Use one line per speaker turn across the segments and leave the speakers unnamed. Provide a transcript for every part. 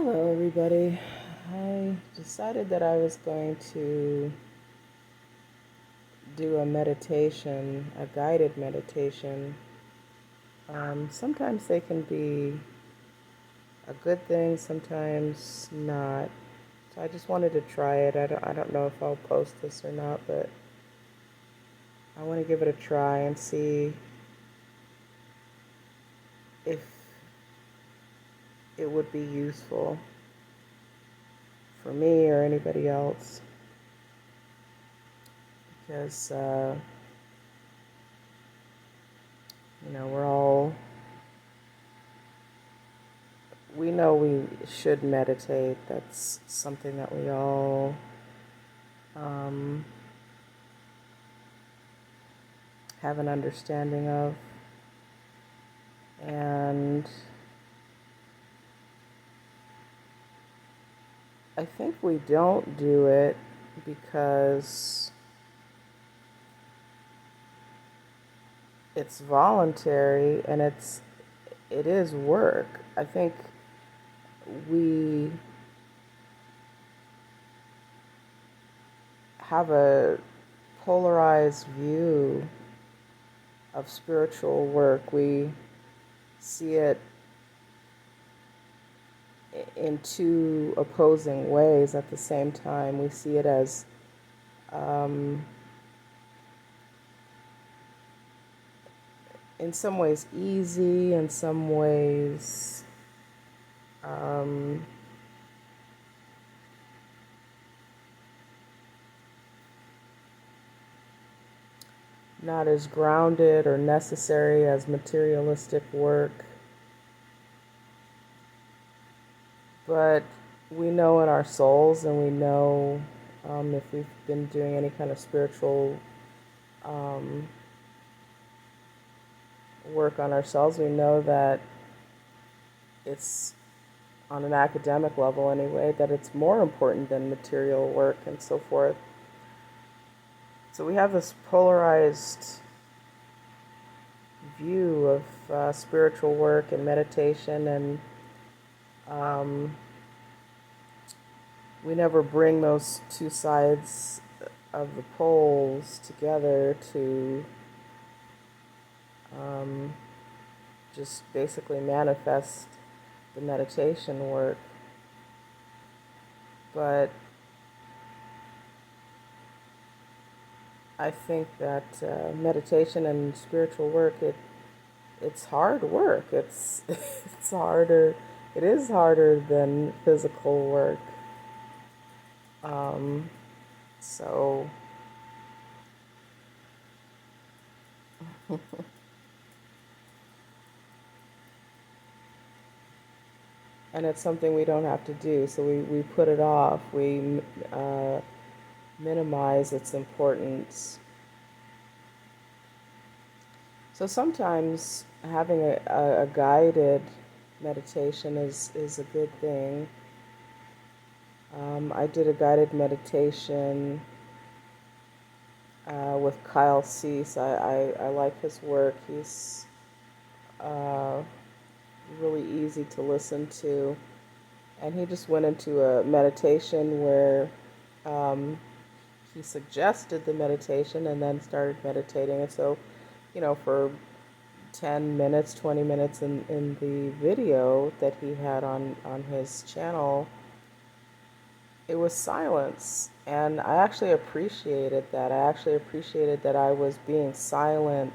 Hello, everybody. I decided that I was going to do a meditation, a guided meditation. Sometimes they can be a good thing, sometimes not. So I just wanted to try it. I don't know if I'll post this or not, but I want to give it a try and see if it would be useful for me or anybody else. Because, we're all we know we should meditate. That's something that we all um, have an understanding of. And I think we don't do it because it's voluntary and it is work. I think we have a polarized view of spiritual work. We see it in two opposing ways at the same time. We see it as um, in some ways easy, in some ways um, not as grounded or necessary as materialistic work. But we know in our souls, and we know if we've been doing any kind of spiritual um, work on ourselves, we know that it's on an academic level anyway, that it's more important than material work and so forth. So we have this polarized view of spiritual work and meditation, and um, we never bring those two sides of the poles together to um, just basically manifest the meditation work. But I think that meditation and spiritual work, it's hard work. It's harder. It is harder than physical work. Um, so and it's something we don't have to do. So we put it off. We minimize its importance. So sometimes having a guided meditation is a good thing. I did a guided meditation with Kyle Cease. I like his work. He's uh, really easy to listen to. And he just went into a meditation where um, he suggested the meditation and then started meditating. And so, for 10 minutes, 20 minutes in the video that he had on his channel, it was silence. And I actually appreciated that. I actually appreciated that I was being silent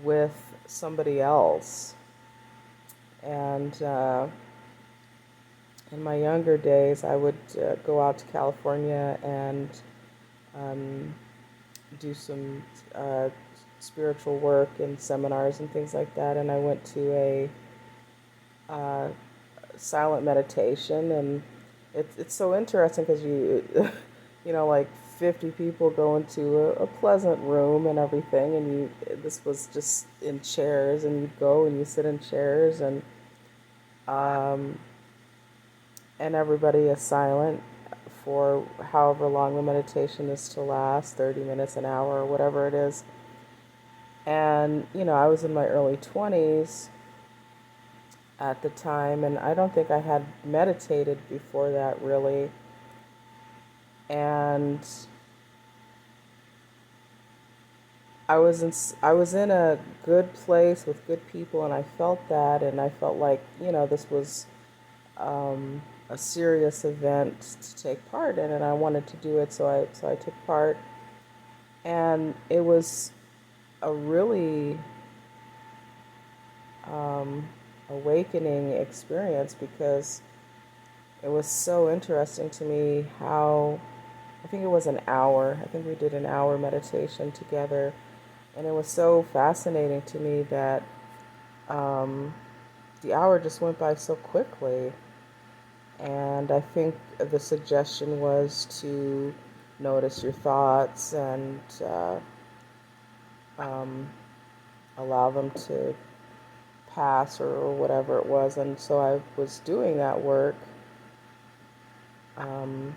with somebody else. And in my younger days, I would go out to California and um, do some spiritual work and seminars and things like that. And I went to a uh, silent meditation, and it's so interesting because like 50 people go into a pleasant room and everything, and this was just in chairs, and you'd go and you sit in chairs, um, and everybody is silent for however long the meditation is to last, 30 minutes, an hour, or whatever it is. And, I was in my early 20s, at the time, and I don't think I had meditated before that really. And I was in a good place with good people, and I felt that, and I felt like, this was a serious event to take part in, and I wanted to do it, so I took part, and it was a really um, awakening experience because it was so interesting to me how I think it was an hour. I think we did an hour meditation together, and it was so fascinating to me that um, the hour just went by so quickly. And I think the suggestion was to notice your thoughts and um, allow them to pass or whatever it was. And so I was doing that work, um,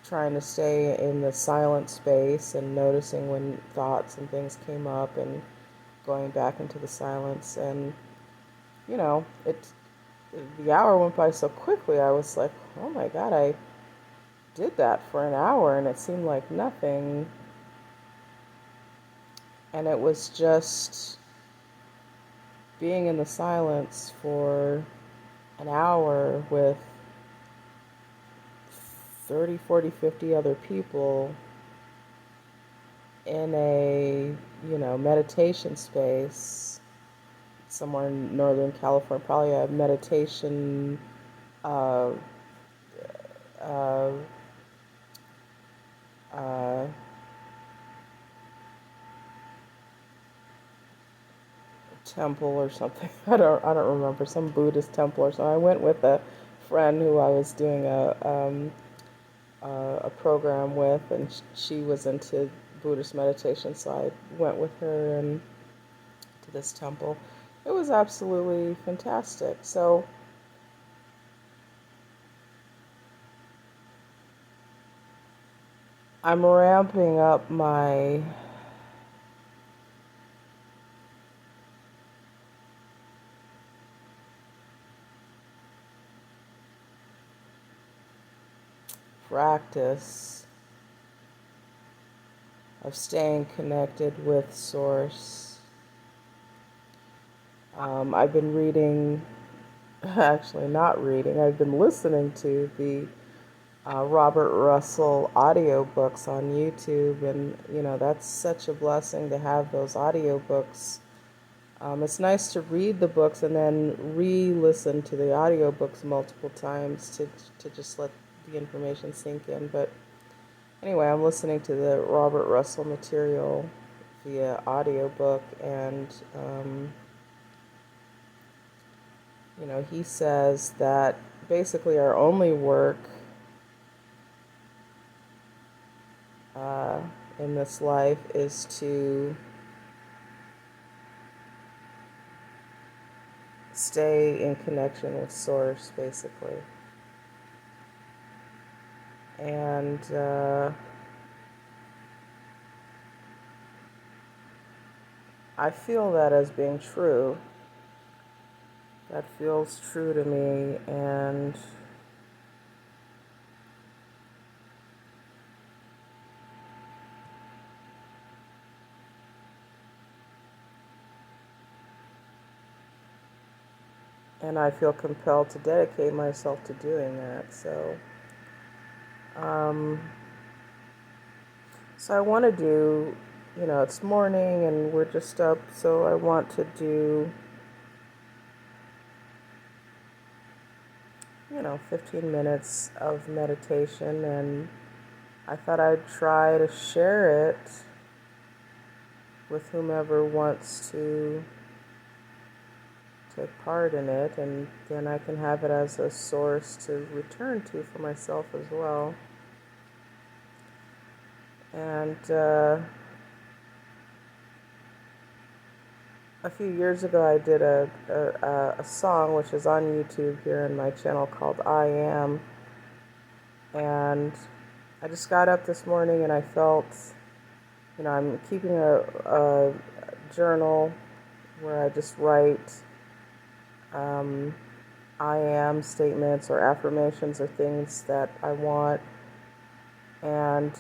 trying to stay in the silent space and noticing when thoughts and things came up and going back into the silence. And, you know, it the hour went by so quickly. I was like, oh my God, I did that for an hour and it seemed like nothing. And it was just being in the silence for an hour with 30, 40, 50 other people in a, meditation space somewhere in Northern California, probably a meditation uh, uh, uh, temple or something. I don't remember, some Buddhist temple or something. I went with a friend who I was doing a program with, and she was into Buddhist meditation, so I went with her and to this temple. It was absolutely fantastic. So I'm ramping up my practice of staying connected with Source. I've been reading, actually not reading, I've been listening to the Robert Russell audiobooks on YouTube, and that's such a blessing to have those audiobooks. It's nice to read the books and then re-listen to the audiobooks multiple times to just let the information sink in. But anyway, I'm listening to the Robert Russell material via audiobook, and he says that basically our only work uh, in this life is to stay in connection with Source, basically. And I feel that as being true. That feels true to me, and I feel compelled to dedicate myself to doing that. Um, so I want to do, it's morning and we're just up, so I want to do, 15 minutes of meditation, and I thought I'd try to share it with whomever wants to take part in it, and then I can have it as a source to return to for myself as well. And a few years ago, I did a song which is on YouTube here in my channel called I Am. And I just got up this morning and I felt, I'm keeping a journal where I just write um, I am statements or affirmations or things that I want. And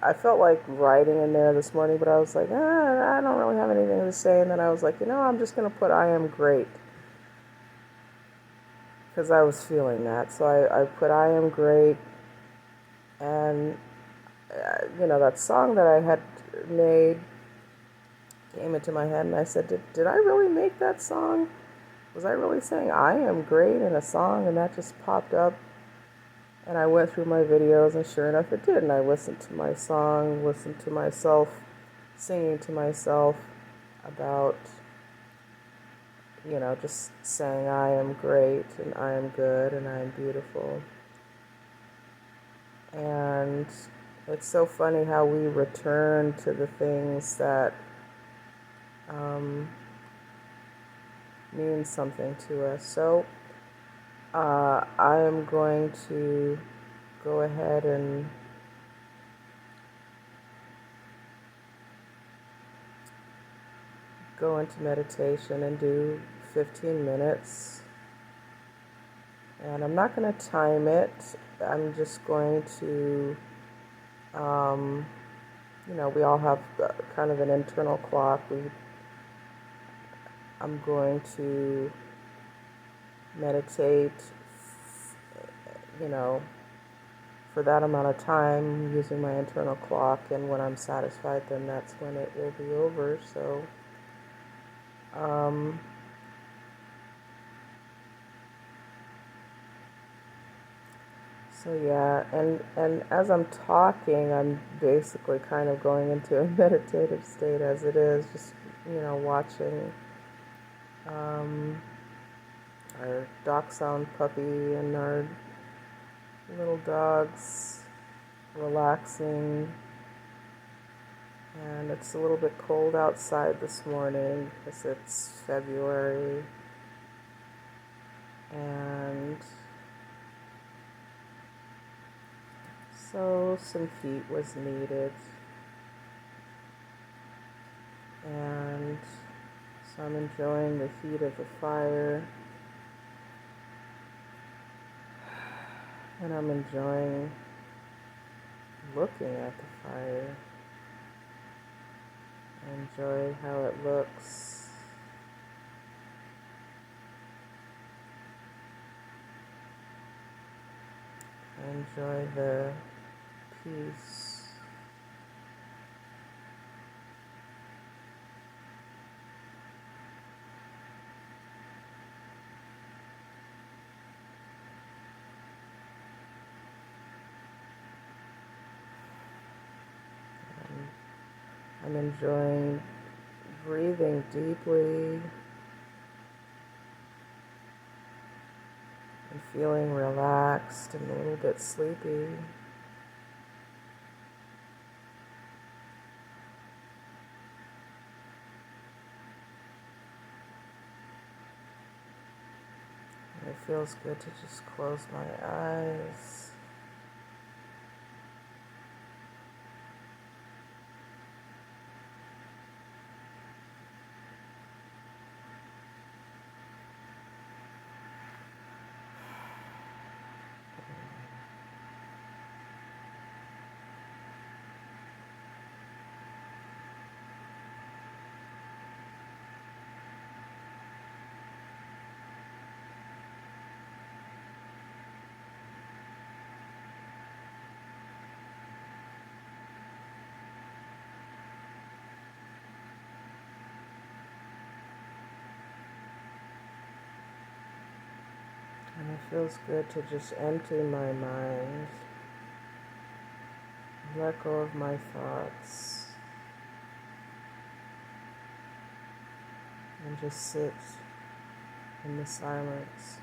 I felt like writing in there this morning, but I was like, I don't really have anything to say. And then I was like, I'm just going to put I am great because I was feeling that. So I put I am great. And, that song that I had made came into my head. And I said, did I really make that song? Was I really saying I am great in a song? And that just popped up. And I went through my videos, and sure enough, it did. And I listened to my song, listened to myself singing to myself about, just saying I am great and I am good and I am beautiful. And it's so funny how we return to the things that um, mean something to us. So I am going to go ahead and go into meditation and do 15 minutes. And I'm not going to time it. I'm just going to, we all have kind of an internal clock. I'm going to meditate, you know, for that amount of time using my internal clock. And when I'm satisfied, then that's when it will be over. Um, So yeah, and as I'm talking, I'm basically kind of going into a meditative state as it is, just watching um, our dachshund puppy and our little dogs relaxing. And it's a little bit cold outside this morning because it's February, and so some heat was needed. And so I'm enjoying the heat of the fire, and I'm enjoying looking at the fire. I enjoy how it looks. I enjoy the peace. I'm enjoying breathing deeply and feeling relaxed and a little bit sleepy. And it feels good to just close my eyes. And it feels good to just empty my mind, let go of my thoughts, and just sit in the silence.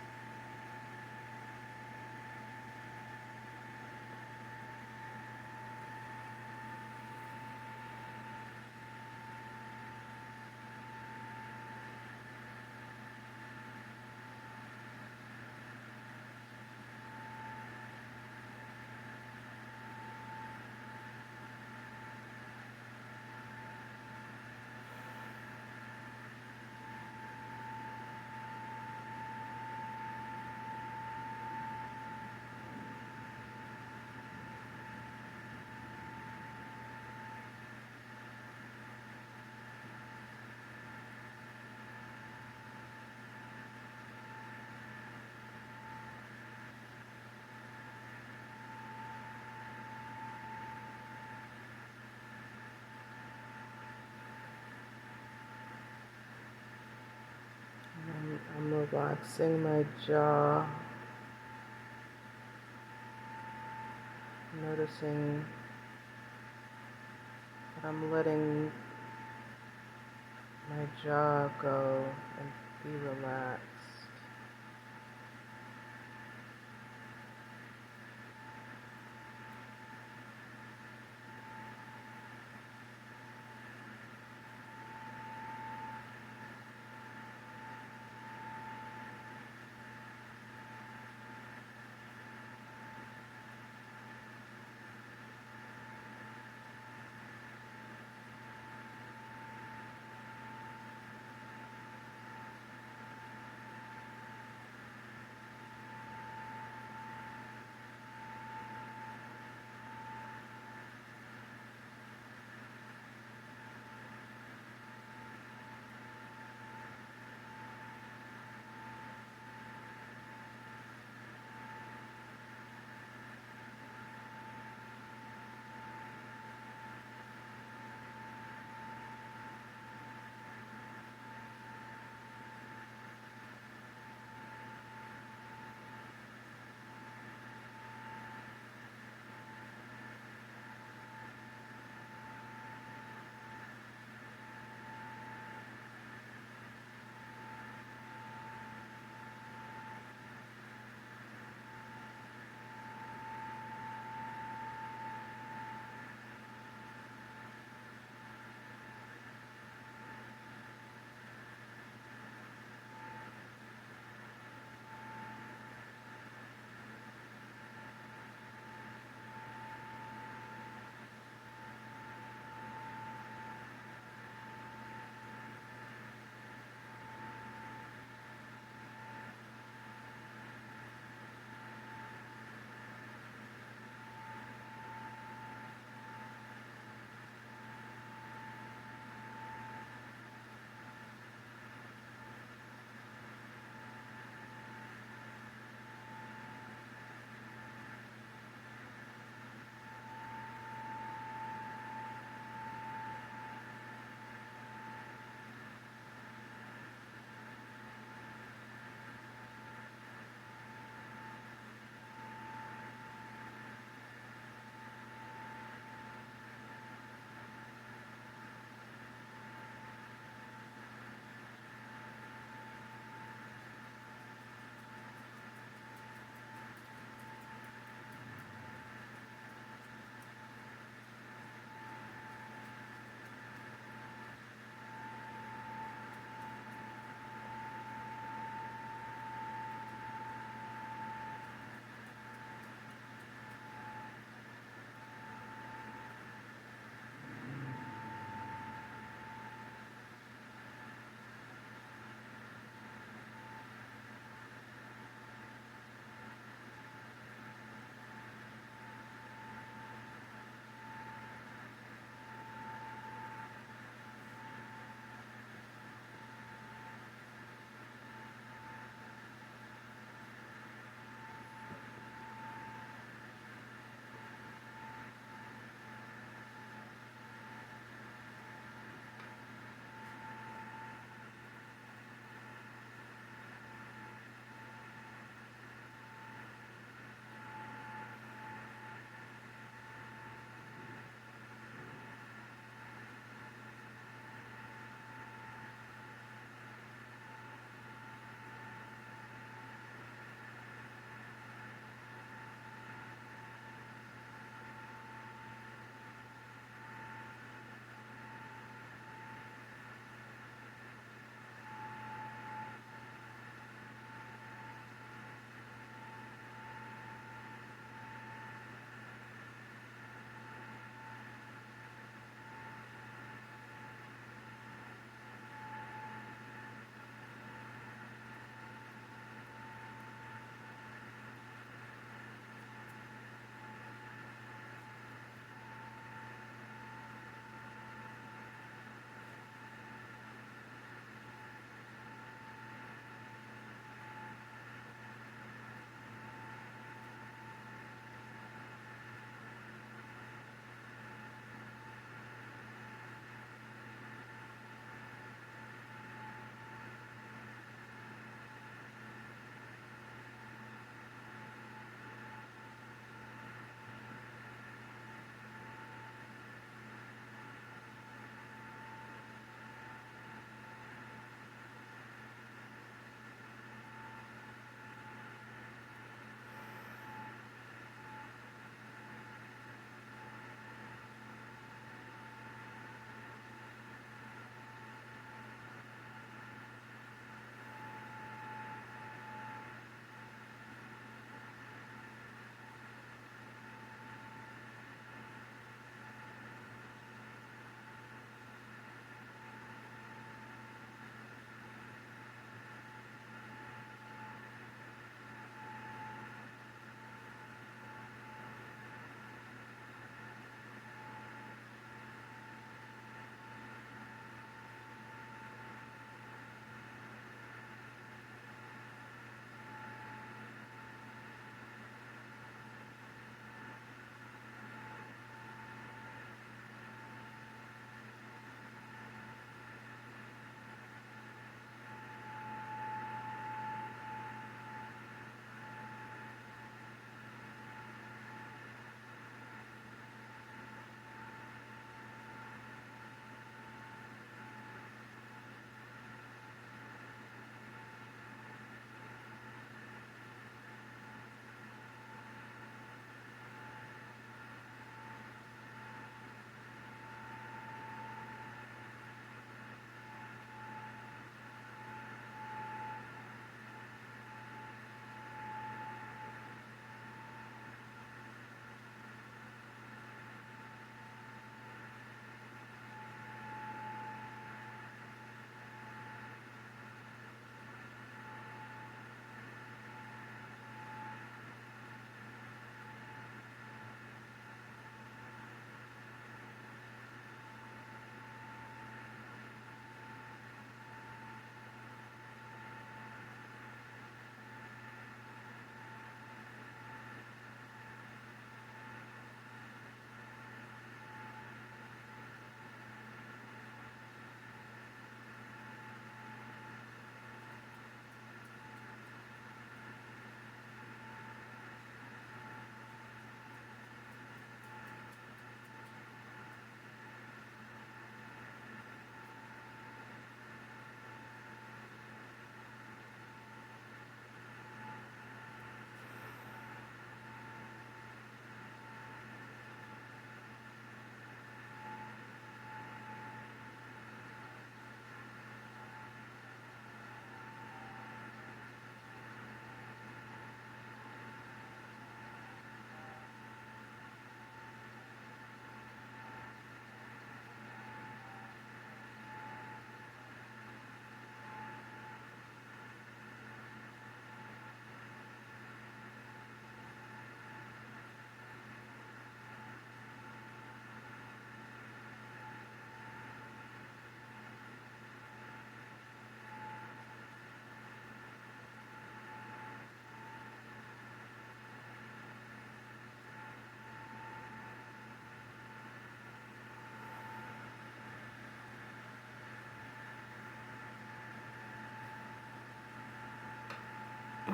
I'm relaxing my jaw, noticing that I'm letting my jaw go and be relaxed.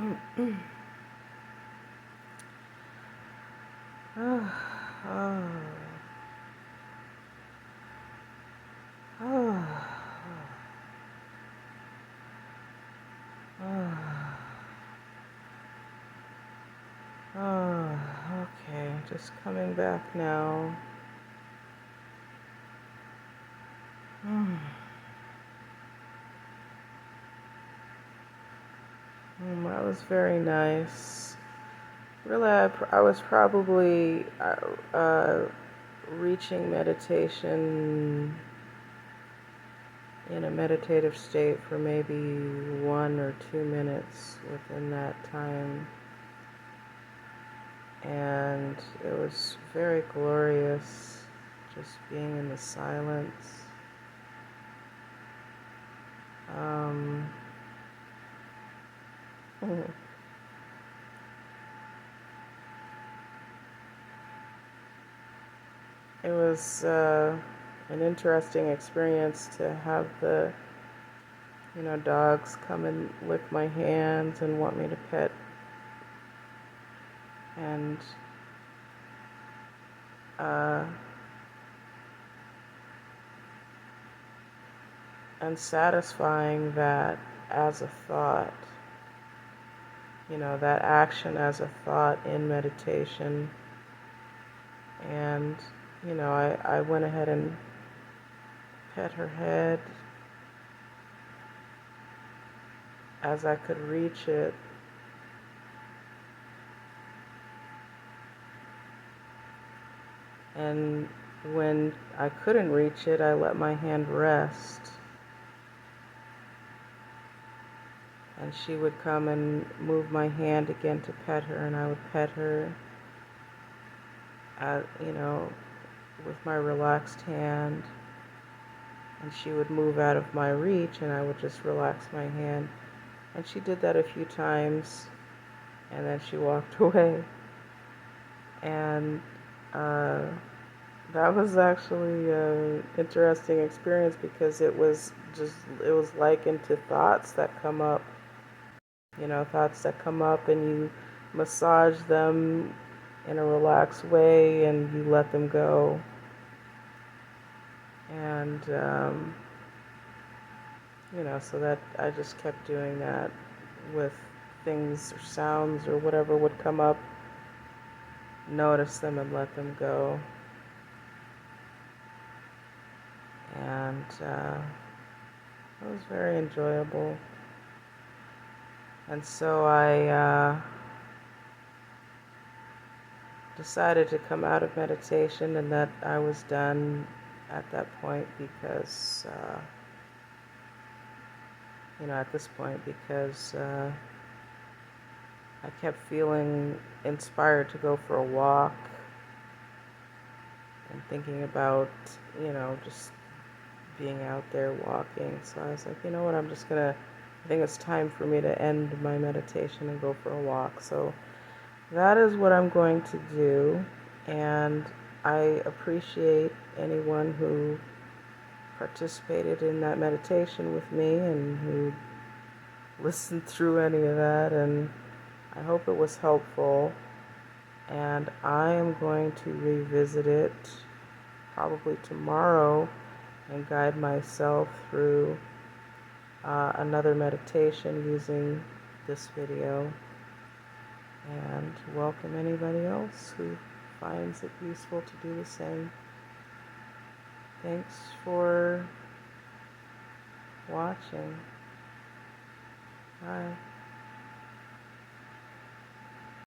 Oh, oh, oh, oh, oh, okay, just coming back now. That was very nice. Really, I was probably reaching meditation in a meditative state for maybe 1 or 2 minutes within that time. And it was very glorious just being in the silence. Um, it was an interesting experience to have the dogs come and lick my hands and want me to pet and uh, and satisfying that as a thought, that action as a thought in meditation. And, I went ahead and pet her head as I could reach it. And when I couldn't reach it, I let my hand rest. And she would come and move my hand again to pet her, and I would pet her, with my relaxed hand. And she would move out of my reach, and I would just relax my hand. And she did that a few times, and then she walked away. And that was actually an interesting experience because it was likened to thoughts that come up, thoughts that come up, and you massage them in a relaxed way and you let them go. And, so that I just kept doing that with things or sounds or whatever would come up, notice them and let them go. And it was very enjoyable. And so I decided to come out of meditation, and that I was done at that point because, at this point because I kept feeling inspired to go for a walk and thinking about, just being out there walking. So I was like, you know what, I think it's time for me to end my meditation and go for a walk. So that is what I'm going to do. And I appreciate anyone who participated in that meditation with me and who listened through any of that. And I hope it was helpful. And I am going to revisit it probably tomorrow and guide myself through another meditation using this video, and welcome anybody else who finds it useful to do the same. Thanks for watching. Bye.